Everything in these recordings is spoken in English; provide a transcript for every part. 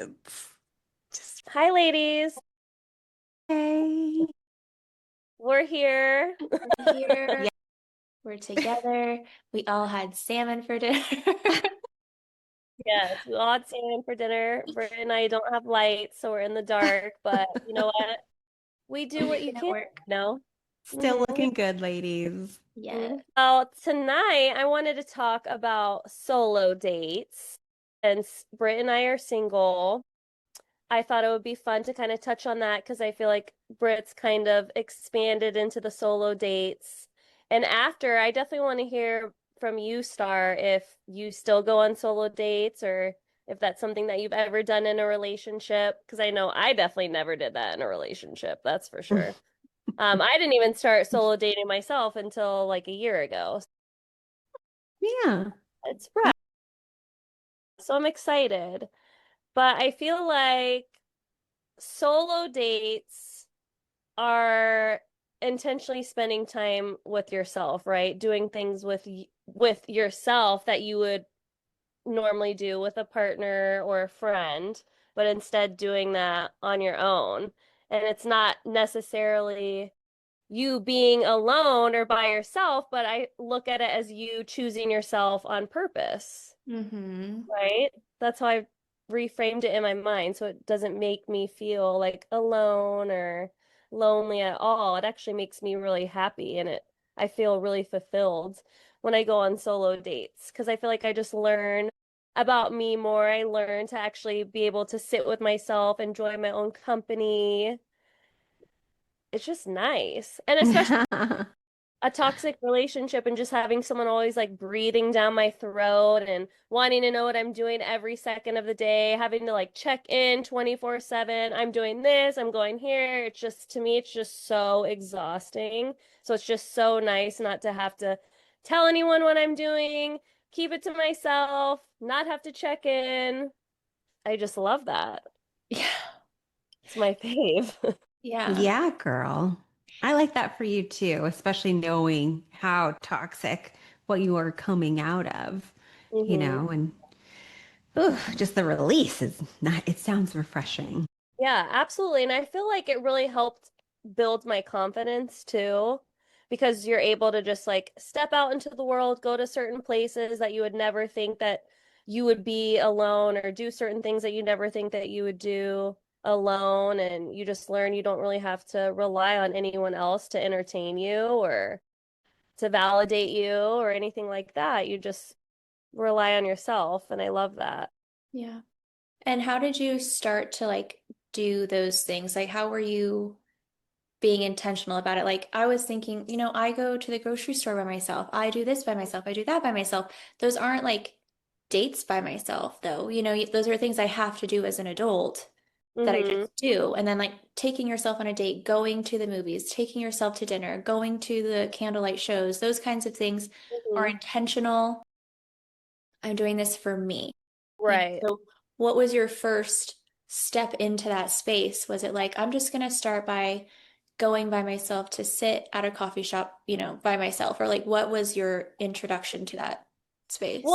kids. Just Hi, ladies. hey. We're here. We're here. Yeah. We're together. We all had salmon for dinner. Yes, we all had salmon for dinner. Britt and I don't have lights, so we're in the dark. But you know what? We do what you Making it can, work. Still looking good, ladies. Yeah. Well, tonight I wanted to talk about solo dates. Since Britt and I are single, I thought it would be fun to kind of touch on that because I feel like Britt's kind of expanded into the solo dates. And after, I definitely want to hear from you, Star, if you still go on solo dates or if that's something that you've ever done in a relationship. Because I know I definitely never did that in a relationship, that's for sure. I didn't even start solo dating myself until like a year ago. Yeah. It's rough. So I'm excited. But I feel like solo dates are intentionally spending time with yourself, right? Doing things with yourself that you would normally do with a partner or a friend, but instead doing that on your own. And it's not necessarily you being alone or by yourself, but I look at it as you choosing yourself on purpose. Mm-hmm. Right? That's how I reframed it in my mind. So it doesn't make me feel like alone or lonely at all. It actually makes me really happy and I feel really fulfilled when I go on solo dates because I feel like I just learn about me more. I learn to actually be able to sit with myself, enjoy my own company. It's just nice. And especially a toxic relationship and just having someone always like breathing down my throat and wanting to know what I'm doing every second of the day, having to like check in 24/7. I'm doing this, I'm going here. It's just, to me, it's just so exhausting. So it's just so nice not to have to tell anyone what I'm doing, keep it to myself, not have to check in. I just love that. Yeah. It's my fave. Yeah. Yeah, girl. I like that for you too, especially knowing how toxic what you are coming out of, hmm and ooh, just the release is not, it sounds refreshing. Yeah, absolutely. And I feel like it really helped build my confidence too, because you're able to just like step out into the world, go to certain places that you would never think that you would be alone, or do certain things that you never think that you would do alone. And you just learn you don't really have to rely on anyone else to entertain you or to validate you or anything like that. You just rely on yourself. And I love that. Yeah. And how did you start to do those things? Like, how were you being intentional about it? Like, I was thinking, I go to the grocery store by myself. I do this by myself. I do that by myself. Those aren't like dates by myself, though. Those are things I have to do as an adult that I hmm just do. And then, like, taking yourself on a date, going to the movies, taking yourself to dinner, going to the candlelight shows, those kinds of things are hmm intentional. I'm doing this for me. Right. So, what was your first step into that space? Was it like, I'm just going to start by going by myself to sit at a coffee shop, by myself? Or like, what was your introduction to that Well, space?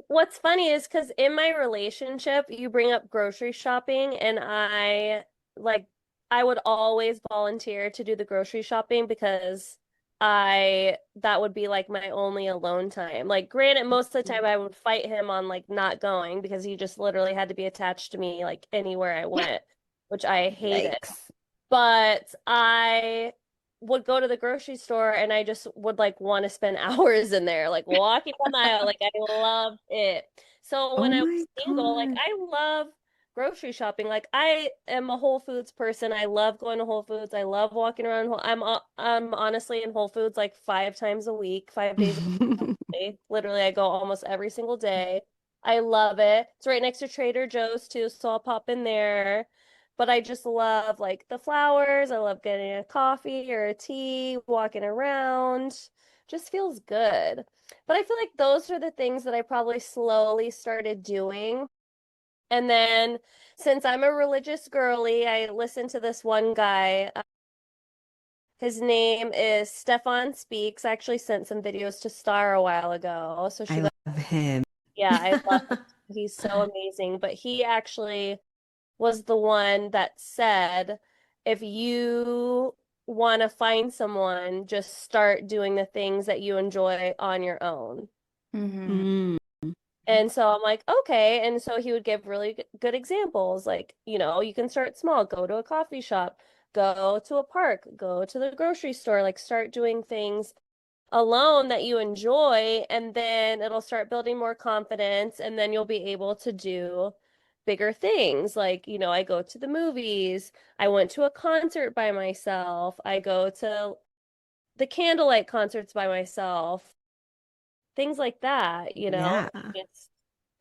what's funny is because in my relationship, you bring up grocery shopping, and like, I would always volunteer to do the grocery shopping because that would be like my only alone time. Like, granted, most of the time I would fight him on like not going because he just literally had to be attached to me like anywhere I went, which I hated. Yikes. But I would go to the grocery store and I just would like want to spend hours in there, like walking down the aisle. Like I loved it. So Oh when I was my single, like God. I love grocery shopping. Like I am a Whole Foods person. I love going to Whole Foods. I love walking around. I'm honestly in Whole Foods like 5 times a week, 5 days a week. Literally, I go almost every single day. I love it. It's right next to Trader Joe's too, so I'll pop in there. But I just love like the flowers. I love getting a coffee or a tea, walking around. Just feels good. But I feel like those are the things that I probably slowly started doing. And then since I'm a religious girly, I listen to this one guy. His name is Stefan Speaks. I actually sent some videos to Star a while ago. So she I got, love him. yeah, I love him. He's so amazing. But he actually was the one that said, if you want to find someone, just start doing the things that you enjoy on your own. Mm-hmm. Mm, And so I'm like, okay. And so he would give really good examples, like, you can start small, go to a coffee shop, go to a park, go to the grocery store, like start doing things alone that you enjoy, and then it'll start building more confidence, and then you'll be able to do bigger things. Like, I go to the movies, I went to a concert by myself, I go to the candlelight concerts by myself, things like that, yeah. It's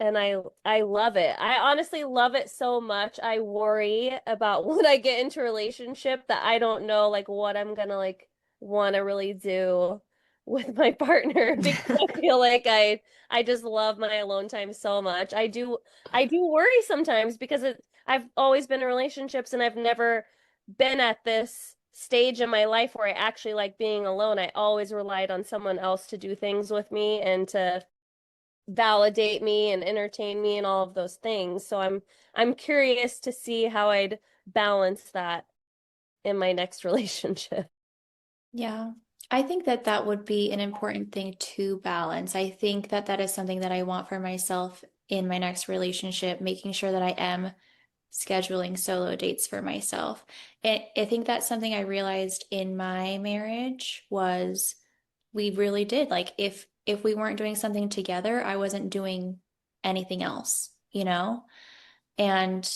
and I love it. I honestly love it so much. I worry about when I get into a relationship that I don't know like what I'm gonna like want to really do with my partner because I feel like I just love my alone time so much. I do worry sometimes because I've always been in relationships and I've never been at this stage in my life where I actually like being alone. I always relied on someone else to do things with me and to validate me and entertain me and all of those things. So I'm curious to see how I'd balance that in my next relationship. Yeah. I think that that would be an important thing to balance. I think that that is something that I want for myself in my next relationship, making sure that I am scheduling solo dates for myself. And I think that's something I realized in my marriage was we really did. Like if we weren't doing something together, I wasn't doing anything else, you know? And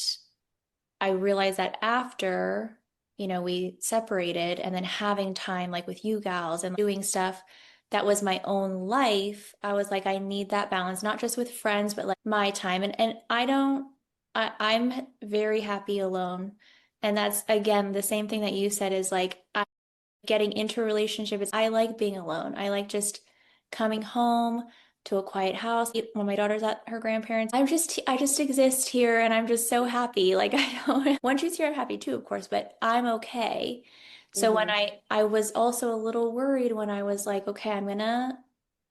I realized that after, we separated and then having time like with you gals and doing stuff that was my own life, I was like, I need that balance, not just with friends, but like my time. And I don't, I'm very happy alone. And that's again the same thing that you said is like getting into a relationship is I like being alone. I like just coming home to a quiet house when my daughter's at her grandparents. I just exist here and I'm just so happy. Like I don't when she's here, I'm happy too, of course, but I'm okay. So when Hmm. I was also a little worried when I was like, okay, I'm gonna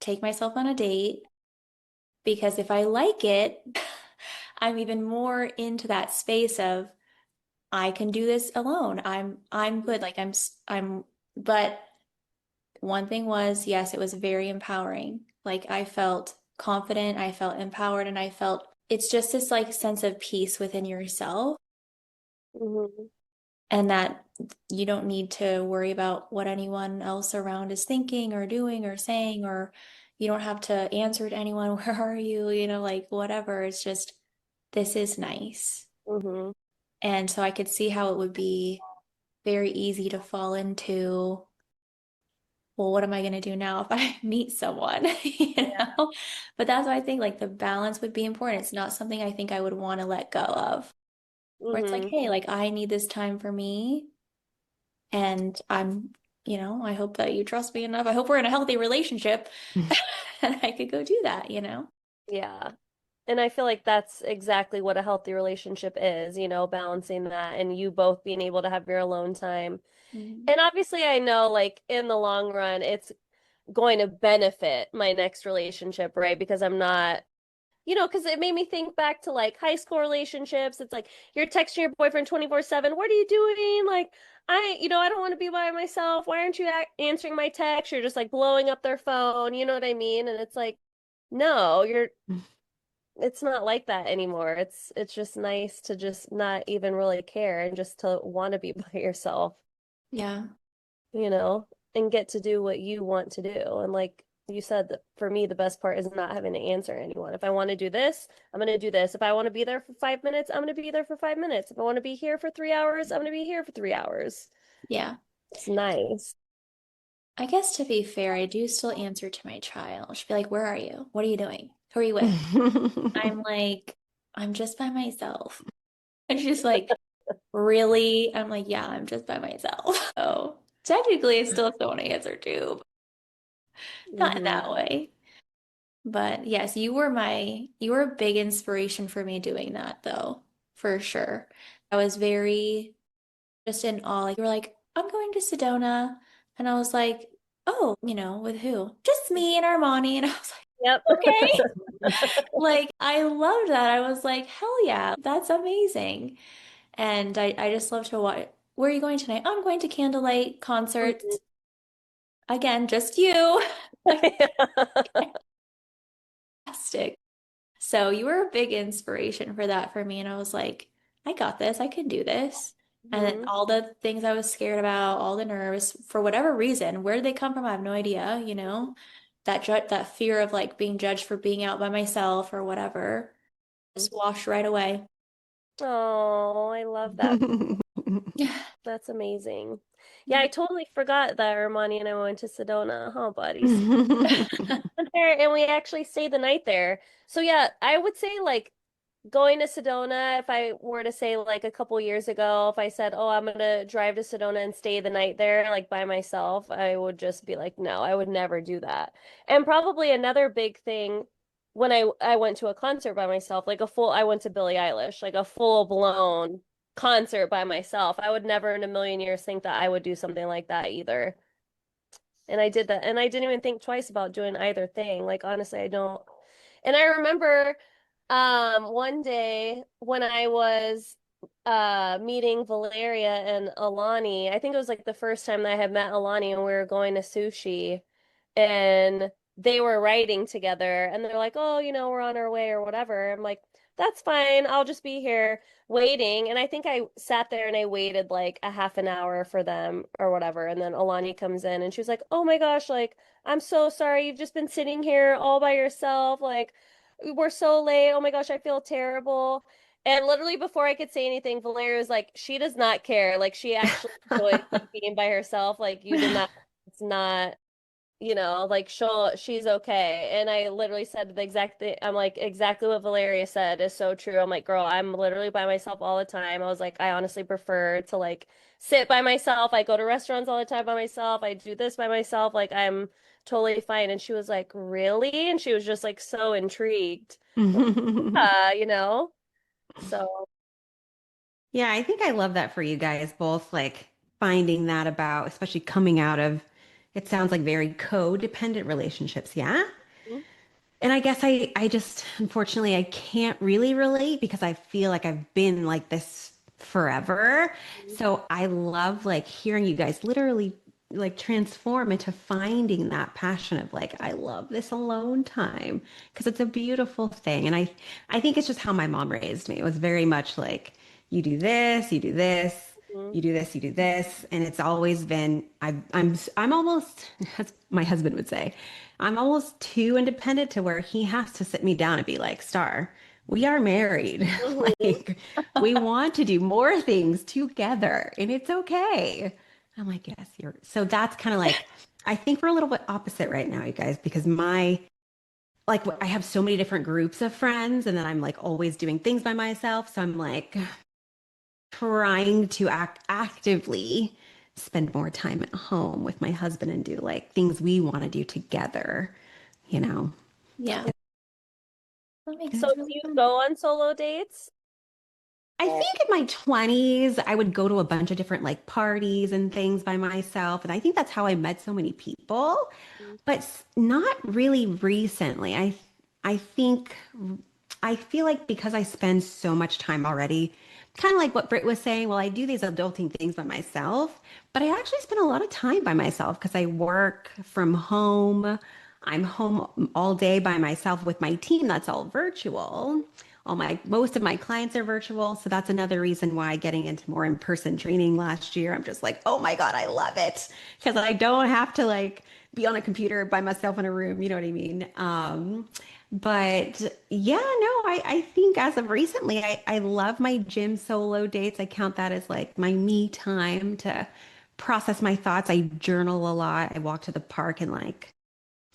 take myself on a date because if I like it, I'm even more into that space of I can do this alone. I'm good. Like but one thing was, yes, it was very empowering. Like I felt confident, I felt empowered, and I felt it's just this like sense of peace within yourself Hmm. and that you don't need to worry about what anyone else around is thinking or doing or saying, or you don't have to answer to anyone, where are you? Like whatever. It's just, this is nice. Hmm. And so I could see how it would be very easy to fall into, well, what am I going to do now if I meet someone, Yeah. But that's why I think like the balance would be important. It's not something I think I would want to let go of, where it's like, Hmm. hey, like I need this time for me and I hope that you trust me enough. I hope we're in a healthy relationship and I could go do that. Yeah. And I feel like that's exactly what a healthy relationship is, balancing that and you both being able to have your alone time. Mhm. And obviously, I know, like, in the long run, it's going to benefit my next relationship, right? Because I'm not, because it made me think back to like high school relationships. It's like you're texting your boyfriend 24/7. What are you doing? Like, I don't want to be by myself. Why aren't you answering my text? You're just like blowing up their phone. You know what I mean? And it's like, no, it's not like that anymore. It's just nice to just not even really care and just to want to be by yourself, Yeah. you know, and get to do what you want to do. And like you said, that for me, the best part is not having to answer anyone. If I want to do this, I'm going to do this. If I want to be there for 5 minutes, I'm going to be there for 5 minutes. If I want to be here for 3 hours, I'm going to be here for 3 hours. Yeah. It's nice. I guess to be fair, I do still answer to my child. She'll be like, where are you? What are you doing? Who are you with? I'm like, I'm just by myself. And she's like, really? I'm like, yeah, I'm just by myself. So technically, I still don't want to answer to, but not in Hmm. that way. But yes, you were a big inspiration for me doing that though, for sure. I was very just in awe. Like you were like, I'm going to Sedona. And I was like, oh, with who? Just me and Armani. And I was Yep. like, okay. Like, I loved that. I was like, hell yeah, that's amazing. And I just love to watch. Where are you going tonight? I'm going to candlelight concerts. Again, just you. Fantastic. So you were a big inspiration for that for me. And I was like, I got this. I can do this. And then Mhm. all the things I was scared about, all the nerves, for whatever reason, where did they come from? I have no idea, you know, that fear of like being judged for being out by myself or whatever, just washed right away. Oh, I love that. That's amazing. Yeah, I totally forgot that Armani and I went to Sedona, huh, buddies? There, and we actually stayed the night there. So yeah, I would say like going to Sedona, if I were to say like a couple years ago, if I said, "Oh, I'm gonna drive to Sedona and stay the night there like by myself," I would just be like, "No, I would never do that." And probably another big thing when I went to a concert by myself, like a full I went to Billie Eilish, like a full blown concert by myself. I would never in a million years think that I would do something like that either. And I did that. And I didn't even think twice about doing either thing. Like honestly, I don't. And I remember one day when I was meeting Valeria and Alani, I think it was like the first time that I had met Alani and we were going to sushi and they were writing together and they're like, "Oh, we're on our way or whatever." I'm like, "That's fine. I'll just be here waiting." And I think I sat there and I waited like a half an hour for them or whatever. And then Alani comes in and she was like, "Oh my gosh, like I'm so sorry. You've just been sitting here all by yourself. Like we're so late. Oh my gosh, I feel terrible." And literally before I could say anything, Valeria was like, she does not care. Like she actually enjoys like being by herself. Like you did not, it's not, like she's okay. And I literally said the exact thing. I'm like, exactly what Valeria said is so true. I'm like, girl, I'm literally by myself all the time. I was like, I honestly prefer to like sit by myself. I go to restaurants all the time by myself. I do this by myself. Like I'm totally fine. And she was like, really? And she was just like so intrigued. Yeah. So, Yeah, I think I love that for you guys both, like finding that about, especially coming out of, it sounds like very codependent relationships. Yeah. mhm, And I guess I just, unfortunately, I can't really relate because I feel like I've been like this forever. So I love like hearing you guys literally like transform into finding that passion of like, I love this alone time because it's a beautiful thing. And I think it's just how my mom raised me. It was very much like, you do this, you do this, mhm, you do this, you do this, and it's always been I'm almost, as my husband would say, I'm almost too independent to where he has to sit me down and be like, Star, we are married. mhm, Like we want to do more things together and it's okay. I'm like, yes, you're so that's kind of like I think we're a little bit opposite right now, you guys, because my like I have so many different groups of friends and then I'm like always doing things by myself. So I'm like trying to actively spend more time at home with my husband and do like things we want to do together, you know. Yeah, that makes So sense. do Really you fun. go on solo dates? I think in my 20s, I would go to a bunch of different like parties and things by myself. And I think that's how I met so many people, but not really recently. I think I feel like because I spend so much time already, kind of like what Britt was saying, well, I do these adulting things by myself, but I actually spend a lot of time by myself because I work from home. I'm home all day by myself with my team that's all virtual. All my most of my clients are virtual, so that's another reason why getting into more in-person training last year, I'm just like, "Oh my God, I love it." Because I don't have to like be on a computer by myself in a room, you know what I mean? But yeah, no, I think as of recently, I love my gym solo dates. I count that as like my me time to process my thoughts. I journal a lot. I walk to the park and like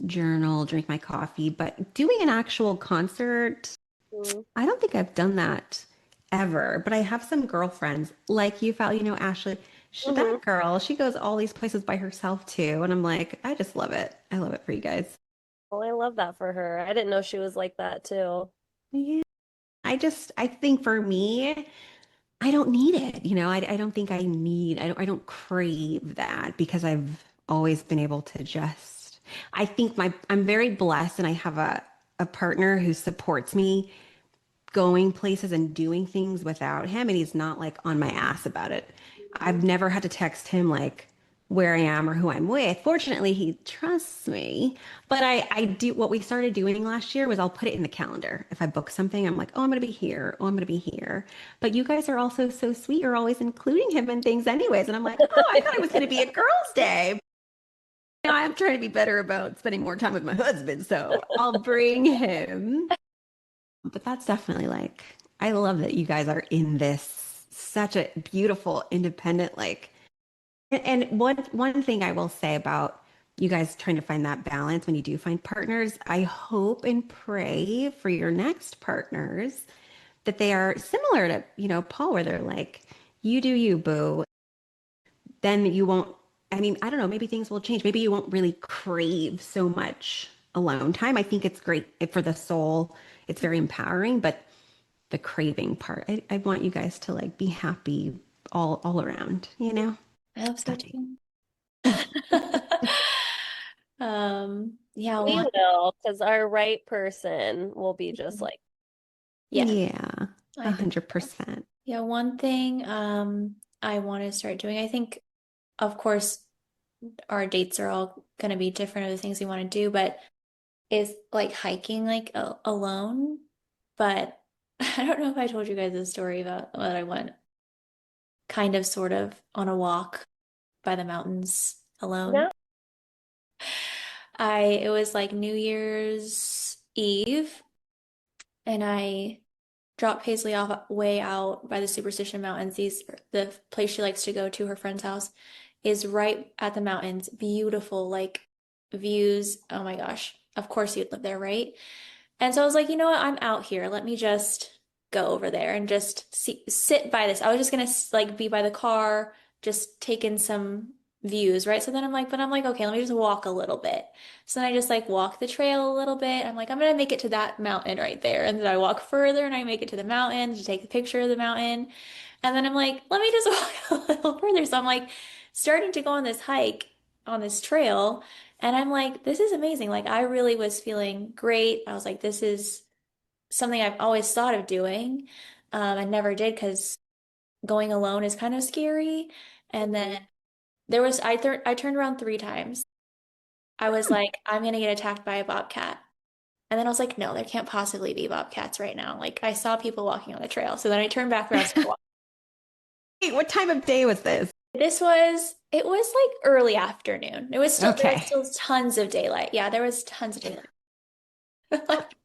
journal, drink my coffee. But doing an actual concert, Mhm. I don't think I've done that ever. But I have some girlfriends like you felt, Ashley. Mhm. That girl, she goes all these places by herself too. And I'm like, I just love it. I love it for you guys. Well, I love that for her. I didn't know she was like that too. Yeah. I think for me, I don't need it. I don't think I don't crave that because I've always been able to just, I think I'm very blessed and I have a a partner who supports me going places and doing things without him, and he's not like on my ass about it. I've never had to text him like where I am or who I'm with. Fortunately, he trusts me. But I do what we started doing last year was I'll put it in the calendar. If I book something, I'm like, oh, I'm gonna be here. Oh, I'm gonna be here. But you guys are also so sweet. You're always including him in things anyways. And I'm like, oh, I thought it was gonna be a girls' day. Now I'm trying to be better about spending more time with my husband, so I'll bring him. But that's definitely like, I love that you guys are in this such a beautiful, independent, like, and one thing I will say about you guys trying to find that balance when you do find partners, I hope and pray for your next partners that they are similar to, Paul, where they're like, you do you, boo. Then you won't, I mean, I don't know, maybe things will change. Maybe you won't really crave so much alone time. I think it's great for the soul. It's very empowering, but the craving part, I want you guys to like be happy all around, you know? I hope so That too. Yeah, We one, will, because our right person will be just like, yeah, yeah, a I think hundred so. percent. Yeah, one thing I want to start doing, I think, of course, our dates are all going to be different of the things we want to do, but is like hiking like alone. But I don't know if I told you guys the story about when I went kind of sort of on a walk by the mountains alone. no, It was like New Year's Eve, and I dropped Paisley off way out by the Superstition Mountains. The place she likes to go to, her friend's house, is right at the mountains. Beautiful, like views. Oh my gosh. Of course you'd live there, right? And so I was like, you know what? I'm out here. Let me just go over there and just sit by this. I was just gonna like be by the car, just taking some views, right? So then I'm like, okay, let me just walk a little bit. So then I just like walk the trail a little bit. I'm like, I'm gonna make it to that mountain right there. And then I walk further and I make it to the mountain to take a picture of the mountain. And then I'm like, let me just walk a little further. So I'm like starting to go on this hike on this trail. And I'm like, this is amazing. Like, I really was feeling great. I was like, this is something I've always thought of doing. I never did because going alone is kind of scary. And then I turned around 3 times. I was like, I'm gonna get attacked by a bobcat. And then I was like, no, there can't possibly be bobcats right now. Like, I saw people walking on the trail. So then I turned back around. Wait, what time of day was this? It was like early afternoon. There was Okay, still tons of daylight. Yeah, there was tons of daylight. Like,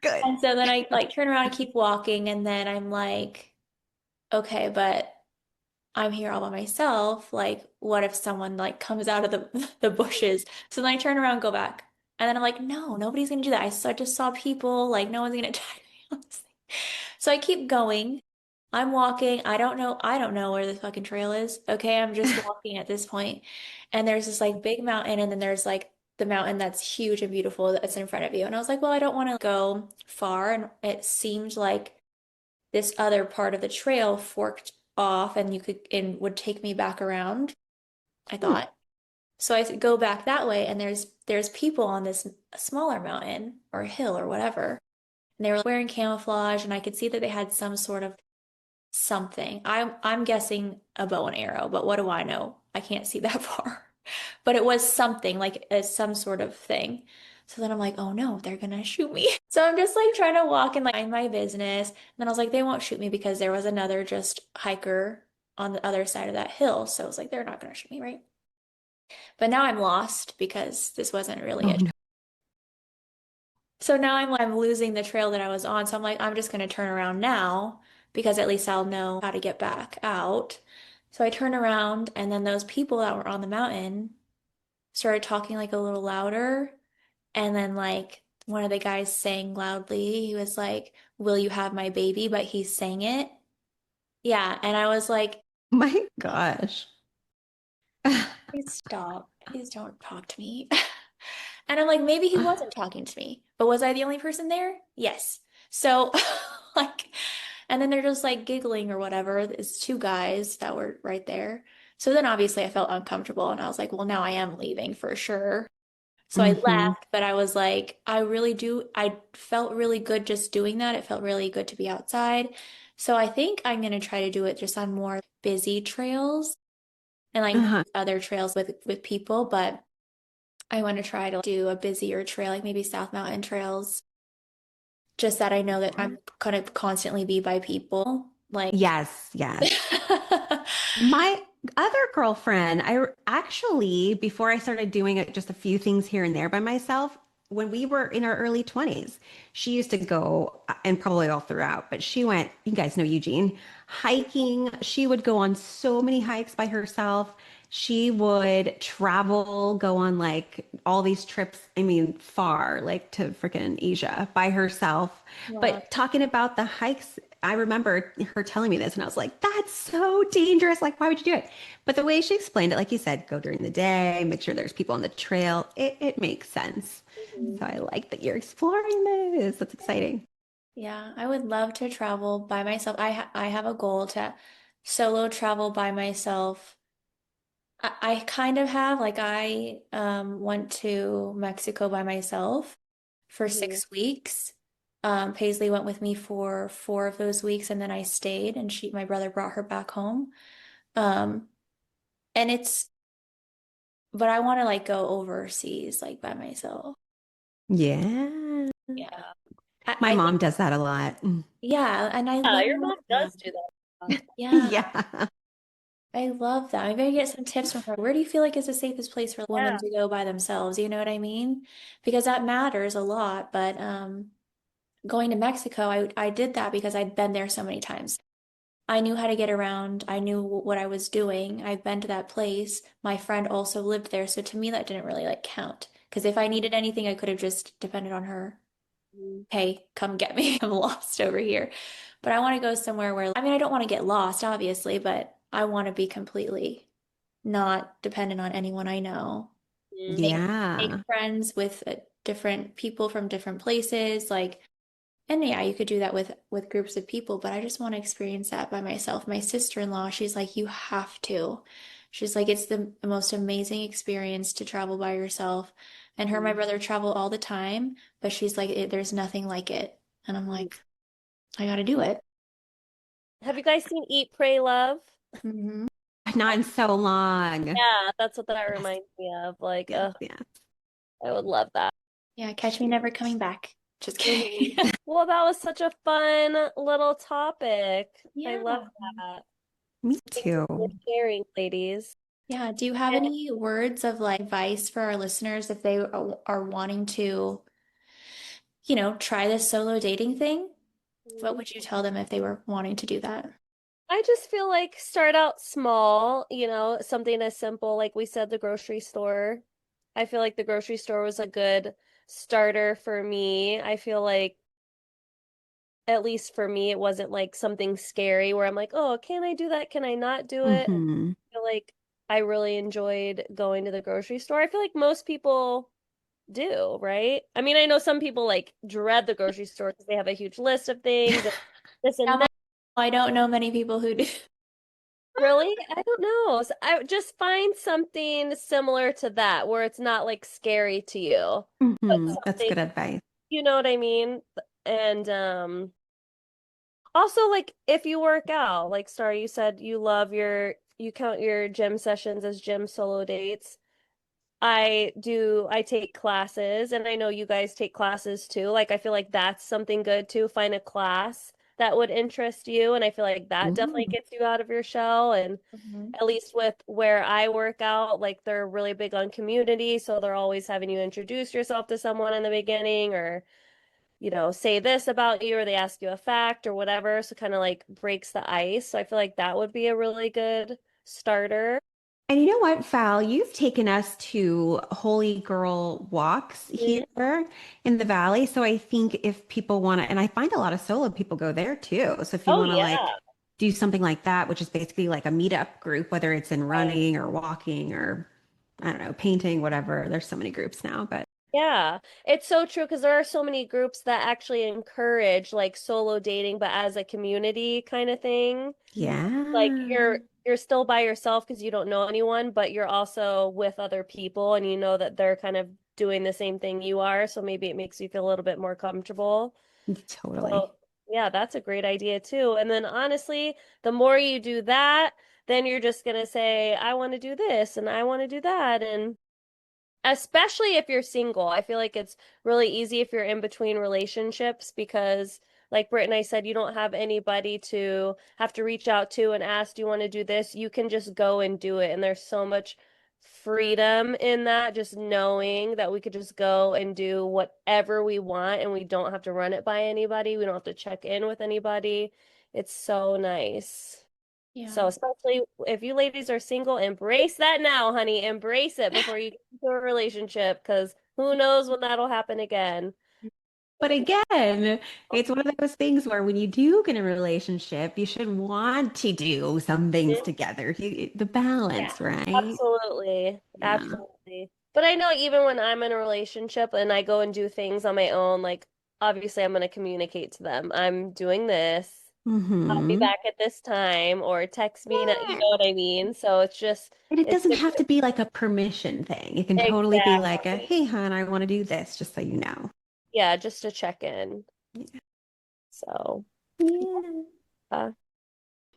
good. and so then I like turn around and keep walking, and then I'm like, okay, but I'm here all by myself. Like, what if someone like comes out of the bushes? So then I turn around and go back. And then I'm like, no, nobody's gonna do that. Just saw people, like no one's gonna attack me on this thing. So I keep going. I'm walking. I don't know where the fucking trail is. Okay, I'm just walking at this point. And there's this like big mountain, and then there's like the mountain that's huge and beautiful that's in front of you. And I was like, well, I don't want to go far. And it seemed like this other part of the trail forked off and would take me back around, I Hmm. thought. So I go back that way, and there's people on this smaller mountain or hill or whatever. And they were wearing camouflage, and I could see that they had some sort of something. I'm guessing a bow and arrow, but what do I know? I can't see that far. But it was something like some sort of thing. So then I'm like, oh no, they're gonna shoot me. So I'm just like trying to walk and like mind my business. And then I was like, they won't shoot me because there was another just hiker on the other side of that hill. So I was like, they're not gonna shoot me, right? But now I'm lost because this wasn't really Oh it. no. So now I'm losing the trail that I was on. So I'm like, I'm just going to turn around now because at least I'll know how to get back out. So I turn around, and then those people that were on the mountain started talking like a little louder. And then like one of the guys sang loudly. He was like, "Will you have my baby?" But he sang it. Yeah. And I was like, My gosh. please stop. Please don't talk to me. And I'm like, maybe he wasn't talking to me, but was I the only person there? Yes. So, like, and then they're just like giggling or whatever. It's 2 guys that were right there. So then obviously I felt uncomfortable, and I was like, well, now I am leaving for sure. So I Hmm. left, but I was like, I really do. I felt really good just doing that. It felt really good to be outside. So I think I'm going to try to do it just on more busy trails and like Uh-huh. other trails with people, but I want to try to do a busier trail, like maybe South Mountain trails, just that I know that I'm gonna constantly be by people. Like, Yes, yes. My other girlfriend, actually, before I started doing it, just a few things here and there by myself, when we were in our early 20s, she used to go, and probably all throughout, but she went, you guys know Eugene, hiking. She would go on so many hikes by herself. She would travel, go on like all these trips, I mean, far, like to freaking Asia by herself. wow. But talking about the hikes, I remember her telling me this, and I was like, that's so dangerous. Like, why would you do it? But the way she explained it, like you said, go during the day, make sure there's people on the trail. It makes sense. Mhm. So I like that you're exploring this. That's exciting. Yeah, I would love to travel by myself. I have a goal to solo travel by myself. I kind of have like I went to Mexico by myself for Mhm. 6 weeks. Paisley went with me for 4 of those weeks, and then I stayed, and my brother brought her back home. Um, and but I want to like go overseas like by myself. Yeah. Yeah. My I mom think, does that a lot. yeah, and I Yeah, love your mom that. does do that. Yeah, Yeah. I love that. Maybe I get some tips from her. Where do you feel like is the safest place for women Yeah. to go by themselves? You know what I mean? Because that matters a lot. But going to Mexico, I did that because I'd been there so many times. I knew how to get around. I knew what I was doing. I've been to that place. My friend also lived there, so to me that didn't really like count. Because if I needed anything, I could have just depended on her. Mhm. Hey, come get me. I'm lost over here. But I want to go somewhere where, I mean, I don't want to get lost, obviously, but I want to be completely not dependent on anyone I know. Mhm. Make Yeah. friends with different people from different places, like, and yeah, you could do that with groups of people, but I just want to experience that by myself. My sister-in-law, she's like, you have to. She's like, it's the most amazing experience to travel by yourself. And her and my brother travel all the time, but she's like, there's nothing like it. And I'm Mhm. like, I gotta do it. Have you guys seen Eat, Pray, Love? Hmm. Not in so long. Yeah, that's what that Yes. reminds me of. Like, Yes. Yes. I would love that. Yeah, catch me never coming back. Just Mhm. kidding. Well, that was such a fun little topic. I Yeah. love that. Me Thank you too. for sharing, ladies. Yeah. Do you have any words of like advice for our listeners if they are wanting to, try this solo dating thing? What And would you tell them if they were wanting to do that? I just feel like start out small, something as simple, like we said, the grocery store. I feel like the grocery store was a good starter for me. I feel like, at least for me, it wasn't like something scary where I'm like, oh, can I do that? Can I not do it? I Hmm. feel like I really enjoyed going to the grocery store. I feel like most people do, right? I mean, I know some people like dread the grocery store because they have a huge list of things and this and Yeah, that. I don't know many people who do. Really? I don't know. So I just find something similar to that where it's not like scary to you, but Hmm. That's something, good advice. you know what I mean? And also like if you work out, like Star, you said you count your gym sessions as gym solo dates. I take classes and I know you guys take classes too. Like I feel like that's something good to find a class that would interest you and I feel like that definitely Ooh. gets you out of your shell and Mhm. at least with where I work out, like they're really big on community, so they're always having you introduce yourself to someone in the beginning or say this about you or they ask you a fact or whatever, so kind of like breaks the ice. So I feel like that would be a really good starter. And you know what, Val? You've taken us to Holy Girl walks here Mhm. in the valley. So I think if people want to, and I find a lot of solo people go there too. So if you Oh want to yeah. like do something like that, which is basically like a meetup group, whether it's in Right. running or walking or I don't know, painting, whatever. There's so many groups now, but Yeah, it's so true because there are so many groups that actually encourage like solo dating, but as a community kind of thing. Like yeah. you're still by yourself because you don't know anyone, but you're also with other people and you know that they're kind of doing the same thing you are, so maybe it makes you feel a little bit more comfortable. Totally. So, yeah, that's a great idea too. And then honestly, the more you do that, then you're just gonna say, I want to do this and I want to do that. And especially if you're single, I feel like it's really easy if you're in between relationships because, like Britt and I said, you don't have anybody to have to reach out to and ask, do you want to do this? You can just go and do it. And there's so much freedom in that, just knowing that we could just go and do whatever we want and we don't have to run it by anybody. We don't have to check in with anybody. It's so nice. So, Yeah. especially if you ladies are single, embrace that now, honey. Embrace it before you get into a relationship, because who knows when that'll happen again. But again, it's one of those things where when you do get in a relationship, you should want to do some things Mhm. together. The Yeah. balance, right? Absolutely. Yeah. Absolutely. But I know even when I'm in a relationship and I go and do things on my own, like obviously I'm going to communicate to them. I'm doing this. I'll be Mm-hmm. back at this time or text me, you know what I mean? So it's just, And it it's doesn't good have to, to be like a permission thing. It can totally be like a, exactly. hey, hon, I want to do this, just so you know. Yeah, just to check in. Yeah. So, Yeah. yeah.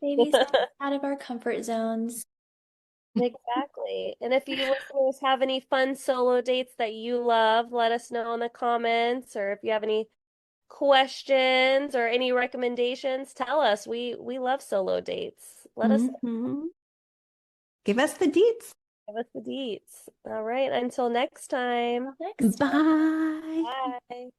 Maybe step out of our comfort zones. Exactly. And if you listeners have any fun solo dates that you love, let us know in the comments, or if you have any questions or any recommendations, tell us. We love solo dates. Let us Mm-hmm. Give us the deets. give us the deets. All right, until next time. Next. Bye. Bye.